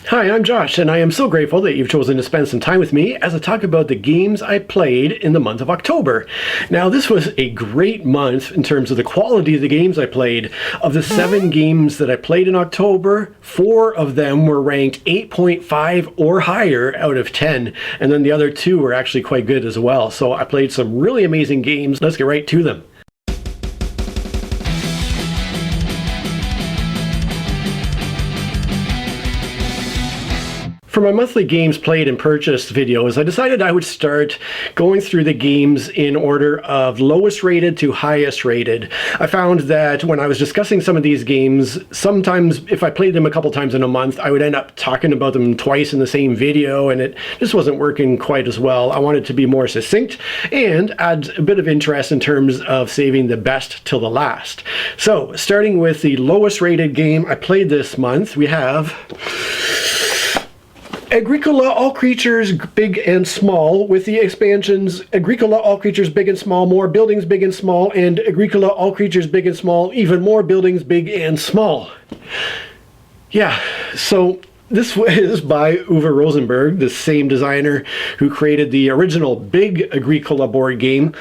Hi, I'm Josh, and I am so grateful that you've chosen to spend some time with me as I talk about the games I played in the month of October. Now, this was a great month in terms of the quality of the games I played. Of the 7 games that I played in October, 4 of them were ranked 8.5 or higher out of 10, and then the other 2 were actually quite good as well. So I played some really amazing games. Let's get right to them. For my monthly games played and purchased videos, I decided I would start going through the games in order of lowest rated to highest rated. I found that when I was discussing some of these games, sometimes if I played them a couple times in a month, I would end up talking about them twice in the same video, and it just wasn't working quite as well. I wanted to be more succinct and add a bit of interest in terms of saving the best till the last. So, starting with the lowest rated game I played this month, we have Agricola All Creatures Big and Small, with the expansions Agricola All Creatures Big and Small, More Buildings Big and Small, and Agricola All Creatures Big and Small, Even More Buildings Big and Small. Yeah, so this was by Uwe Rosenberg, the same designer who created the original Big Agricola board game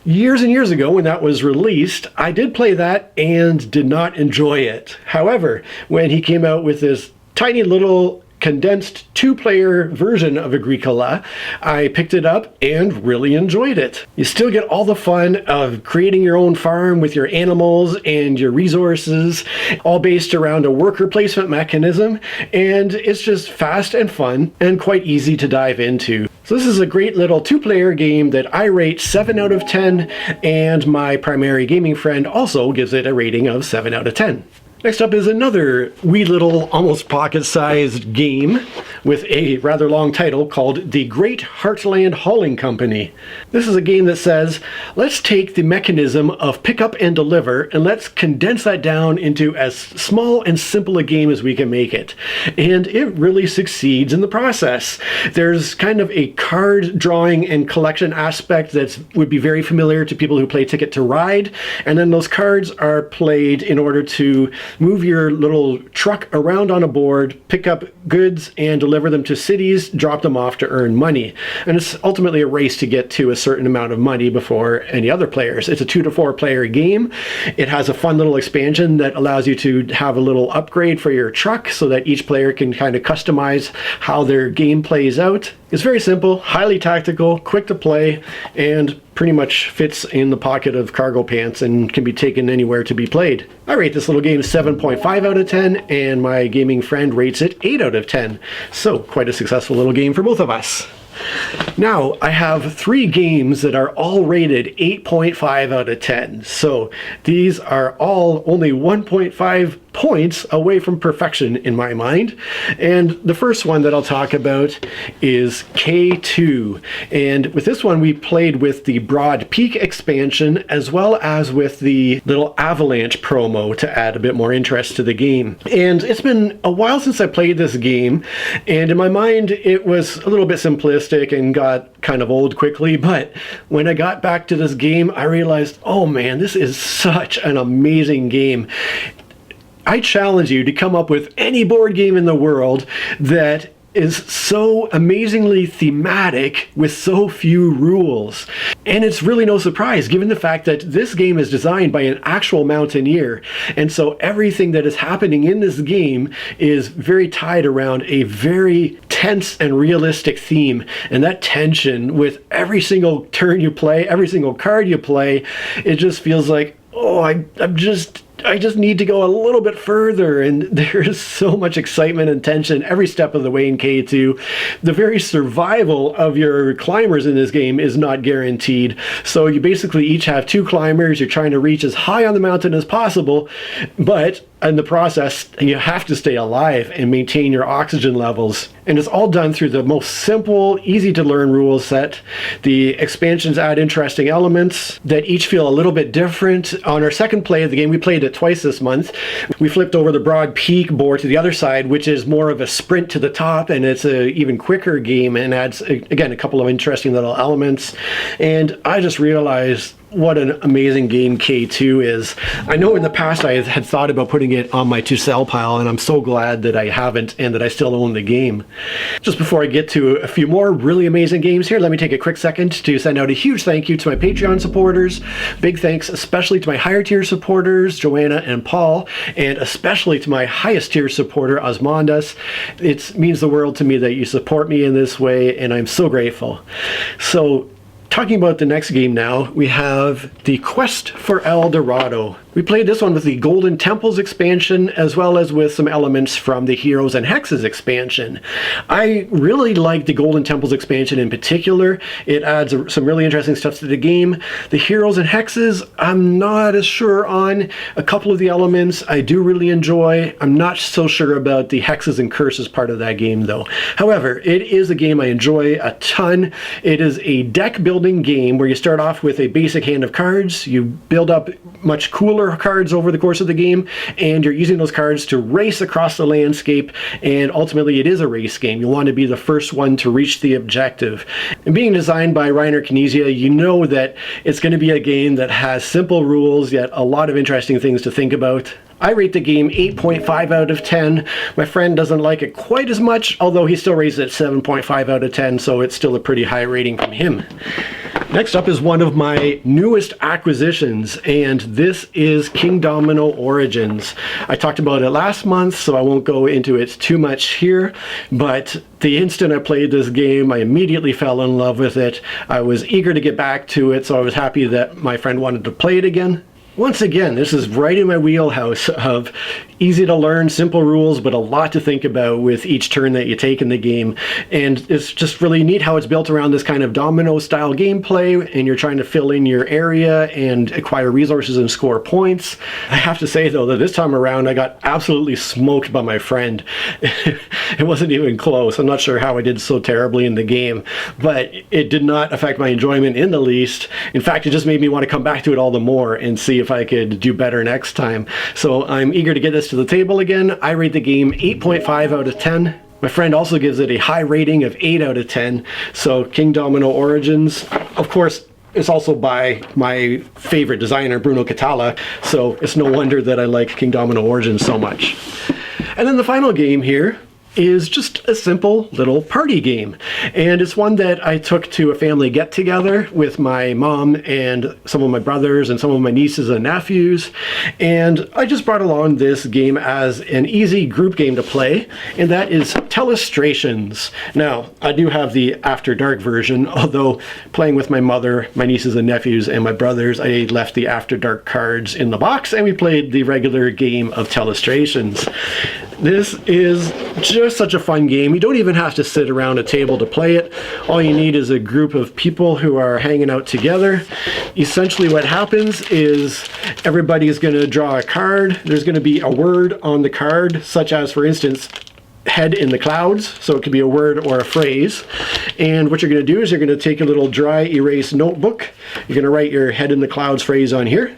years and years ago when that was released. I did play that and did not enjoy it. However, when he came out with this tiny little condensed 2-player version of Agricola, I picked it up and really enjoyed it. You still get all the fun of creating your own farm with your animals and your resources, all based around a worker placement mechanism, and it's just fast and fun and quite easy to dive into. So this is a great little 2-player game that I rate 7 out of 10, and my primary gaming friend also gives it a rating of 7 out of 10. Next up is another wee little, almost pocket-sized game with a rather long title called The Great Heartland Hauling Company. This is a game that says, let's take the mechanism of pick up and deliver and let's condense that down into as small and simple a game as we can make it. And it really succeeds in the process. There's kind of a card drawing and collection aspect that would be very familiar to people who play Ticket to Ride, and then those cards are played in order to move your little truck around on a board, pick up goods, and deliver them to cities, drop them off to earn money. And it's ultimately a race to get to a certain amount of money before any other players. It's a 2 to 4 player game. It has a fun little expansion that allows you to have a little upgrade for your truck so that each player can kind of customize how their game plays out. It's very simple, highly tactical, quick to play, and pretty much fits in the pocket of cargo pants and can be taken anywhere to be played. I rate this little game 7.5 out of 10, and my gaming friend rates it 8 out of 10. So quite a successful little game for both of us. Now, I have 3 games that are all rated 8.5 out of 10. So these are all only 1.5 points away from perfection in my mind. And the first one that I'll talk about is K2. And with this one, we played with the Broad Peak expansion as well as with the little Avalanche promo to add a bit more interest to the game. And it's been a while since I played this game, and in my mind, it was a little bit simplistic and got kind of old quickly. But when I got back to this game, I realized, oh man, this is such an amazing game. I challenge you to come up with any board game in the world that is so amazingly thematic with so few rules. And it's really no surprise given the fact that this game is designed by an actual mountaineer. And so everything that is happening in this game is very tied around a very tense and realistic theme. And that tension with every single turn you play, every single card you play, it just feels like, oh, I just need to go a little bit further, and there's so much excitement and tension every step of the way in K2. The very survival of your climbers in this game is not guaranteed. So you basically each have 2 climbers. You're trying to reach as high on the mountain as possible, but in the process, you have to stay alive and maintain your oxygen levels. And it's all done through the most simple, easy to learn rule set. The expansions add interesting elements that each feel a little bit different. On our second play of the game, we played it twice this month. We flipped over the Broad Peak board to the other side, which is more of a sprint to the top, and it's an even quicker game and adds, again, a couple of interesting little elements. And I just realized, what an amazing game K2 is. I know in the past I had thought about putting it on my to sell pile, and I'm so glad that I haven't and that I still own the game. Just before I get to a few more really amazing games here, let me take a quick second to send out a huge thank you to my Patreon supporters. Big thanks especially to my higher tier supporters, Joanna and Paul, and especially to my highest tier supporter, Osmondas. It means the world to me that you support me in this way, and I'm so grateful. So, talking about the next game now, we have The Quest for El Dorado. We played this one with the Golden Temples expansion, as well as with some elements from the Heroes and Hexes expansion. I really like the Golden Temples expansion in particular. It adds some really interesting stuff to the game. The Heroes and Hexes, I'm not as sure on. A couple of the elements I do really enjoy. I'm not so sure about the Hexes and Curses part of that game, though. However, it is a game I enjoy a ton. It is a deck building game where you start off with a basic hand of cards. You build up much cooler cards over the course of the game, and you're using those cards to race across the landscape, and ultimately it is a race game. You want to be the first one to reach the objective. And being designed by Reiner Knizia, you know that it's going to be a game that has simple rules, yet a lot of interesting things to think about. I rate the game 8.5 out of 10. My friend doesn't like it quite as much, although he still rates it 7.5 out of 10, so it's still a pretty high rating from him. Next up is one of my newest acquisitions, and this is King Domino Origins. I talked about it last month, so I won't go into it too much here, but the instant I played this game, I immediately fell in love with it. I was eager to get back to it, so I was happy that my friend wanted to play it again. Once again, this is right in my wheelhouse of easy to learn, simple rules, but a lot to think about with each turn that you take in the game. And it's just really neat how it's built around this kind of domino style gameplay, and you're trying to fill in your area and acquire resources and score points. I have to say though that this time around I got absolutely smoked by my friend. It wasn't even close. I'm not sure how I did so terribly in the game, but it did not affect my enjoyment in the least. In fact, it just made me want to come back to it all the more and see if I could do better next time. So I'm eager to get this to the table again. I rate the game 8.5 out of 10. My friend also gives it a high rating of 8 out of 10. So King Domino Origins, of course, it's also by my favorite designer, Bruno Catala, so it's no wonder that I like King Domino Origins so much. And then the final game here is just a simple little party game, and it's one that I took to a family get-together with my mom and some of my brothers and some of my nieces and nephews, and I just brought along this game as an easy group game to play, and that is Telestrations. Now, I do have the After Dark version, although playing with my mother, my nieces and nephews, and my brothers, I left the After Dark cards in the box and we played the regular game of Telestrations. This is just such a fun game. You don't even have to sit around a table to play it. All you need is a group of people who are hanging out together. Essentially what happens is everybody is going to draw a card. There's going to be a word on the card, such as, for instance, head in the clouds, so it could be a word or a phrase. And what you're going to do is you're going to take a little dry erase notebook. You're going to write your head in the clouds phrase on here.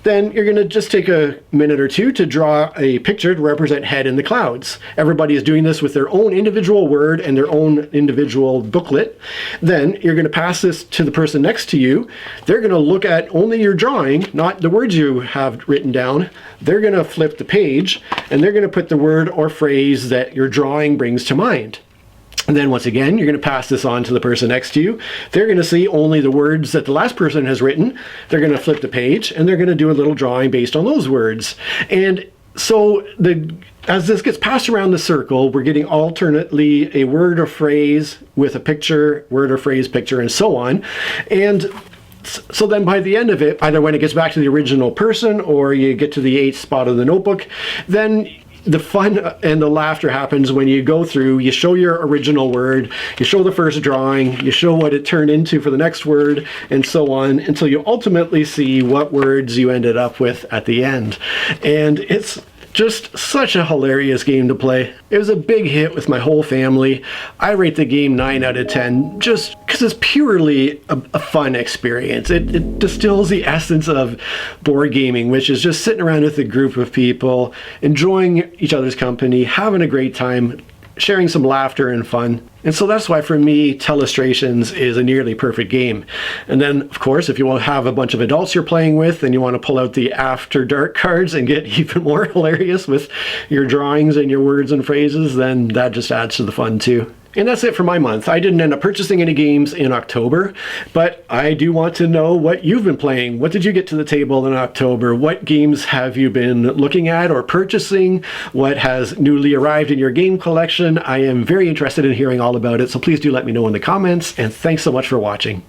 Then you're going to just take a minute or two to draw a picture to represent head in the clouds. Everybody is doing this with their own individual word and their own individual booklet. Then you're going to pass this to the person next to you. They're going to look at only your drawing, not the words you have written down. They're going to flip the page and they're going to put the word or phrase that your drawing brings to mind. And then once again, you're going to pass this on to the person next to you. They're going to see only the words that the last person has written. They're going to flip the page and they're going to do a little drawing based on those words. And so as this gets passed around the circle, we're getting alternately a word or phrase with a picture, word or phrase, picture, and so on. And so then by the end of it, either when it gets back to the original person or you get to the 8th spot of the notebook, then the fun and the laughter happens when you go through, you show your original word, you show the first drawing, you show what it turned into for the next word, and so on, until you ultimately see what words you ended up with at the end. And it's just such a hilarious game to play. It was a big hit with my whole family. I rate the game 9 out of 10 just because it's purely a fun experience. It distills the essence of board gaming, which is just sitting around with a group of people, enjoying each other's company, having a great time, sharing some laughter and fun. And so that's why for me, Telestrations is a nearly perfect game. And then, of course, if you want to have a bunch of adults you're playing with and you want to pull out the After Dark cards and get even more hilarious with your drawings and your words and phrases, then that just adds to the fun too. And that's it for my month. I didn't end up purchasing any games in October, but I do want to know what you've been playing. What did you get to the table in October? What games have you been looking at or purchasing? What has newly arrived in your game collection? I am very interested in hearing all about it, so please do let me know in the comments, and thanks so much for watching.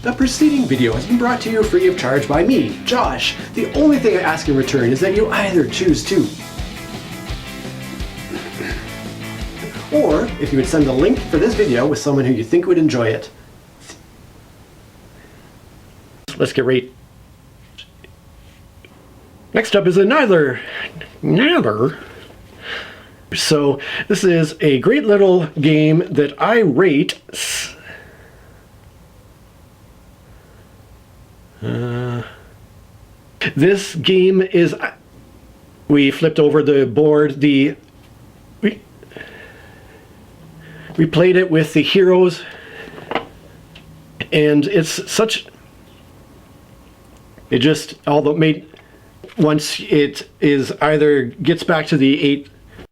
The preceding video has been brought to you free of charge by me, Josh. The only thing I ask in return is that you either choose to, or if you would send a link for this video with someone who you think would enjoy it. Let's get right. Next up is another. So this is a great little game that I rate. This game is. We flipped over the board. We played it with the heroes, and it's such. It just, although made once it is either gets back to the 8